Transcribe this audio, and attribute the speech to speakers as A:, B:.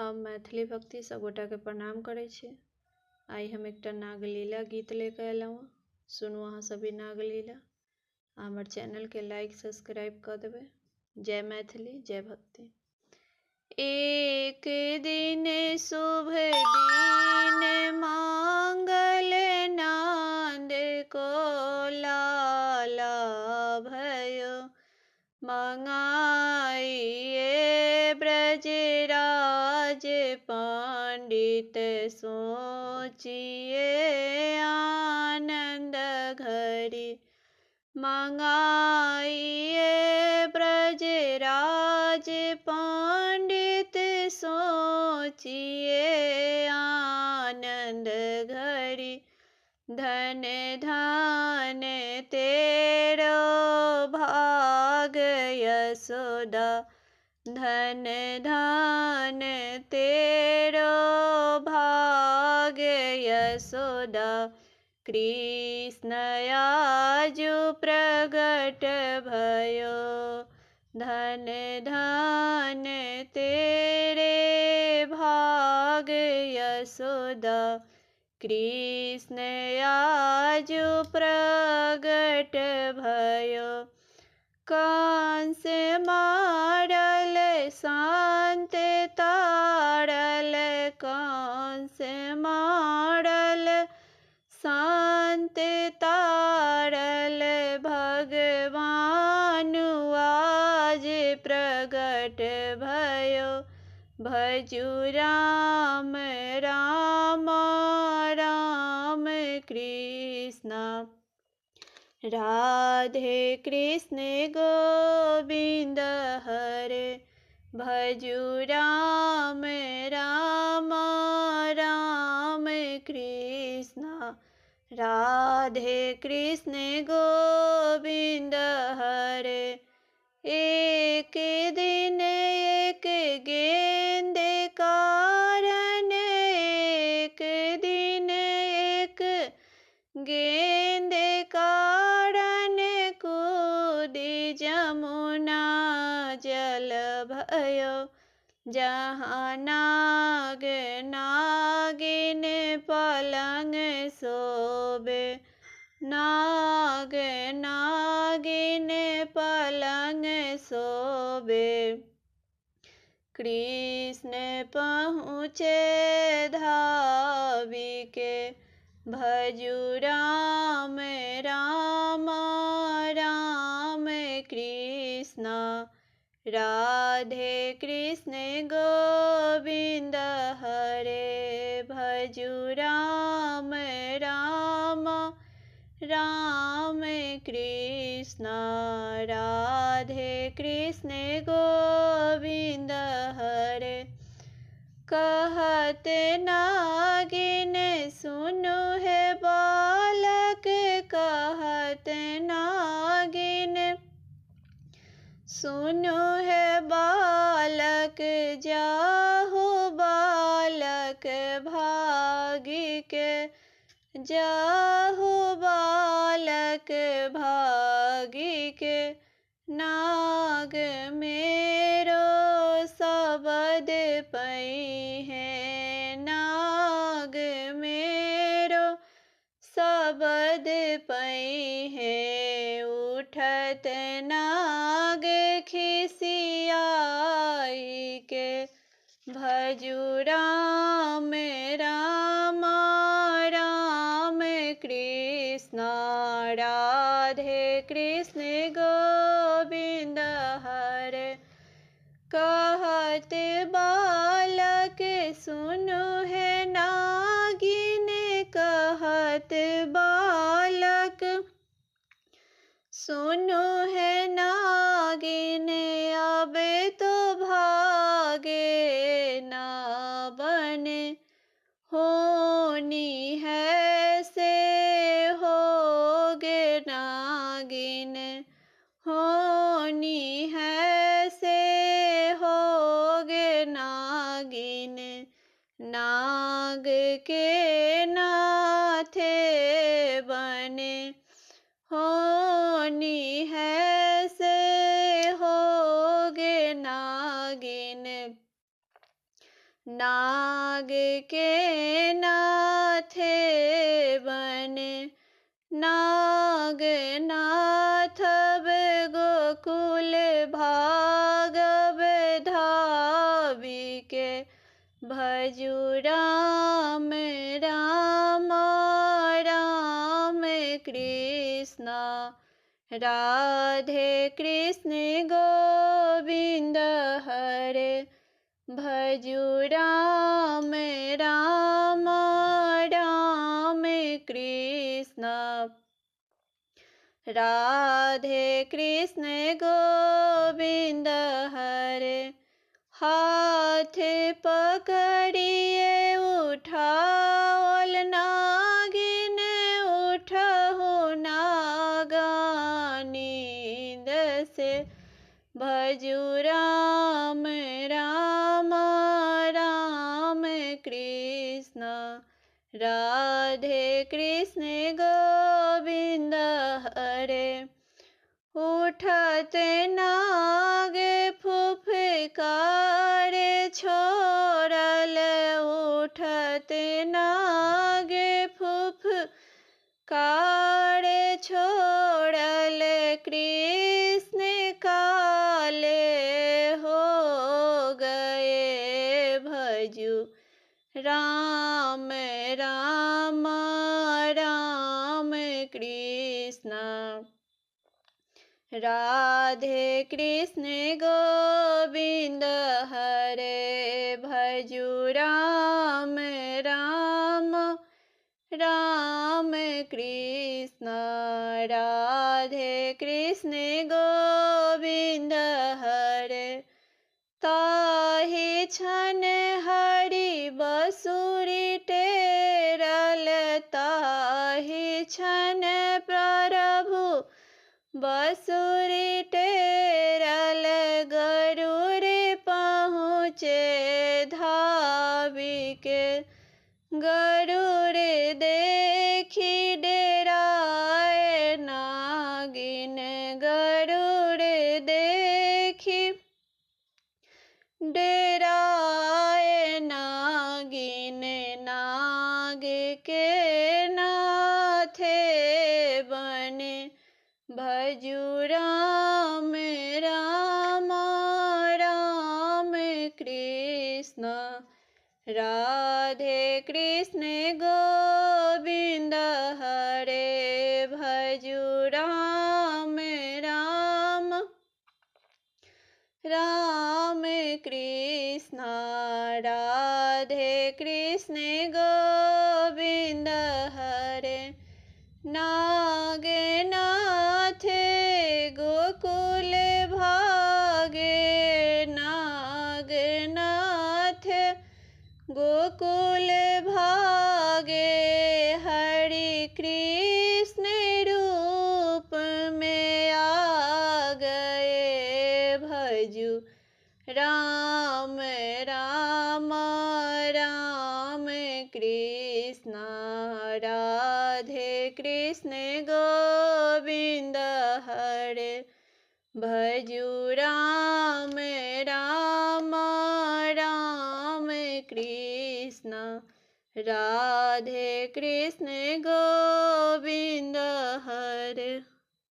A: हम मैथिली भक्ति सभगोटा के प्रणाम करै छी। आई हम एकटा नागलीला गीत लेकर अयलहुँ हँ। सुनू अहाँ सभी नागलीला। हमर चैनल के लाइक सब्सक्राइब कर देबै। जय मैथिली, जय भक्ति। एक दिन शुभ दिन मांगल नांद को लाला भयो, मंगाइए ब्रजराज पंडित सोचिए आनंद घरी, मंगाइए ब्रजराज पंडित सोचिए आनंद घरी। धन धन तेरो भाग यशोदा, धन धन तेरो भाग यशोदा। कृष्ण आजु प्रगट भयो, धन धन तेरे भाग यशोदा। कृष्ण आजु प्रगट भयो, कंस मारल शांत तारल, कंस मारल शांत तारल। भगवान आज प्रगट भयो, भजु राम राम राम कृष्ण। राधे कृष्ण गोविंद हरे, भजु राम राम राम कृष्ण। राधे कृष्ण गोविंद हरे। एक दिन एक गेंद कारण, एक दिन एक गेंद कारण कूदी जमुना जल भयो। जहाँ नाग नागिन पलंग सोबे, नाग नागिन पलंग सोबे। कृष्ण पहुँचे धावी के, भजु राम राम राम कृष्ण। राधे कृष्ण गोविंद हरे, भजु राम राम राम कृष्ण। राधे कृष्ण गोविंद हरे। कहत नागिन सुनु है बालक, कहत नागिन सुनु है बालक। जाहु बालक भागी के, जाहु बालक भागी के। नाग मेरो शब्द पई है, नाग मेरो शब्द पई है। उठत नाग खिसियाई के, भजु राम राम राम कृष्ण। राधे कृष्ण गोविंद हरे। कहत बालक सुनु है नागिन, कहत बालक सुनु है नागिन। अब तो भागे ना बने, होनी है से होगे नागिन, होनी है से होगे नागिन। नाग के नाथे बने, होनी है से होगे नागिन। नाग के नाथे बने नागनाथ गोकुल भागव धावी के भजु राम राम राम कृष्ण राधे कृष्ण गोविंद हरे भजु राम राम राम कृष्ण राधे कृष्ण गोविंद हरे हाथ पकड़िए उठाओल नागिन उठहो नागा नींद से भजु राम राम राम कृष्ण राधे कृष्ण गोविंद हरे उठत नाग फुफकारे छोड़ल उठत नाग फुफकारे छोड़ल कृष्ण काले हो गए भजु राम राम राम कृष्ण राधे कृष्ण गोविंद हरे भजु राम राम राम कृष्ण राधे कृष्ण गोविंद हरे ताहि छन हरि बसुरी टेरल ताहि छन प्रभु बसुरी टेरल गरुड़ पहुँचे धावी के गरुड़ देखी डेराए नागिन गरुड़ देखी डेराए नागिन नाग के नाथे बने भजु राम राम राम कृष्ण राधे कृष्ण गोविंद हरे भजु राम राम राम कृष्ण राधे कृष्ण गोविंद हरे नागनाथ गोकुल भागे नागनाथ गोकुल भागे हरि कृष्ण रूप में आ गए भजु राम राम राम कृष्ण राधे कृष्ण गोविंद हरे भजु राम राम राम कृष्ण राधे कृष्ण गोविंद हरे।